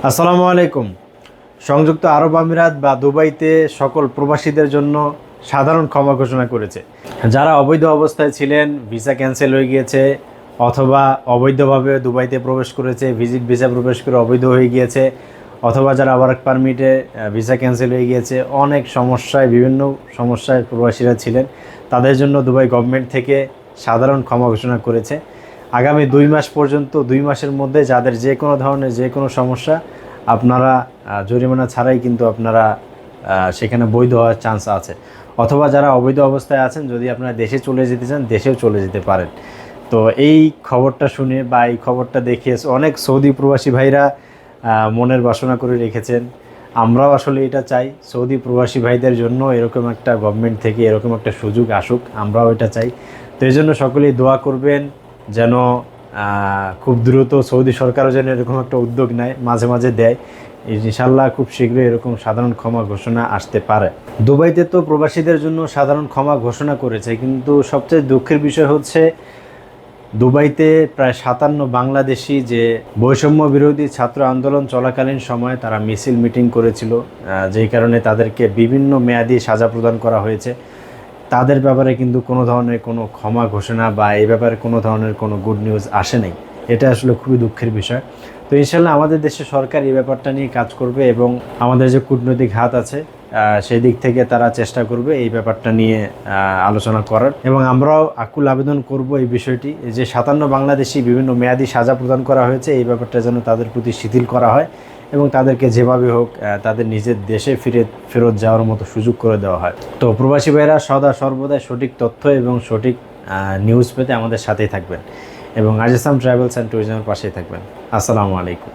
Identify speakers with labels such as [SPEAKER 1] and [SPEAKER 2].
[SPEAKER 1] আসসালামু আলাইকুম। সংযুক্ত আরব আমিরাত বা দুবাইতে সকল প্রবাসীদের জন্য সাধারণ ক্ষমা ঘোষণা করেছে। যারা অবৈধ অবস্থায় ছিলেন, ভিসা ক্যান্সেল হয়ে গিয়েছে, অথবা অবৈধভাবে দুবাইতে প্রবেশ করেছে, ভিজিট ভিসা প্রবেশ করে অবৈধ হয়ে গিয়েছে, অথবা যারা ওয়ার্ক পারমিটে ভিসা ক্যান্সেল হয়ে গিয়েছে, অনেক সমস্যায় বিভিন্ন সমস্যায় প্রবাসীরা ছিলেন, তাদের জন্য দুবাই গভর্নমেন্ট থেকে সাধারণ ক্ষমা ঘোষণা করেছে। আগামী 2 মাস পর্যন্ত 2 মাসের মধ্যে যাদের যে কোনো ধরনের যে কোনো সমস্যা, আপনারা জরিমানা ছাড়াই কিন্তু আপনারা সেখানে বৈধ হওয়ার চান্স আছে। অথবা যারা অবৈধ অবস্থায় আছেন, যদি আপনারা দেশে চলে যেতে চান, দেশেও চলে যেতে পারেন। তো এই খবরটা শুনে বা এই খবরটা দেখে অনেক সৌদি প্রবাসী ভাইরা মনের বাসনা করে রেখেছেন। আমরাও আসলে এটা চাই, সৌদি প্রবাসী ভাইদের জন্য এরকম একটা গভর্নমেন্ট থেকে এরকম একটা সুযোগ আসুক, আমরাও এটা চাই। তো এই জন্য সকলেই দোয়া করবেন যেন খুব দ্রুত সৌদি সরকারও যেন এরকম একটা উদ্যোগ নেয়, মাঝে মাঝে দেয়। ইনশাল্লাহ খুব শীঘ্রই এরকম সাধারণ ক্ষমা ঘোষণা আসতে পারে। দুবাইতে তো প্রবাসীদের জন্য সাধারণ ক্ষমা ঘোষণা করেছে, কিন্তু সবচেয়ে দুঃখের বিষয় হচ্ছে দুবাইতে প্রায় 57 বাংলাদেশি যে বৈষম্য বিরোধী ছাত্র আন্দোলন চলাকালীন সময়ে তারা মিছিল মিটিং করেছিল, যেই কারণে তাদেরকে বিভিন্ন মেয়াদি সাজা প্রদান করা হয়েছে। তাদের ব্যাপারে কিন্তু কোনো ধরনের কোনো ক্ষমা ঘোষণা বা এই ব্যাপারে কোনো ধরনের কোনো গুড নিউজ আসে নাই। এটা আসলে খুবই দুঃখের বিষয়। তো ইনশাল্লাহ আমাদের দেশের সরকার এই ব্যাপারটা নিয়ে কাজ করবে এবং আমাদের যে কূটনৈতিক হাত আছে সেই দিক থেকে তারা চেষ্টা করবে এই ব্যাপারটা নিয়ে আলোচনা করার, এবং আমরাও আকুল আবেদন করব এই বিষয়টি যে 57 বাংলাদেশি বিভিন্ন মেয়াদি সাজা প্রদান করা হয়েছে, এই ব্যাপারটা যেন তাদের প্রতি শিথিল করা হয় এবং তাদেরকে যেভাবে হোক তাদের নিজের দেশে ফেরত যাওয়ার মতো সুযোগ করে দেওয়া হয়। তো প্রবাসী ভাইরা সদা সর্বদাই সঠিক তথ্য এবং সঠিক নিউজ পেতে আমাদের সাথেই থাকবেন এবং আজিসাম ট্রাভেলস অ্যান্ড ট্যুরিজমের পাশেই থাকবেন। আসসালামু আলাইকুম।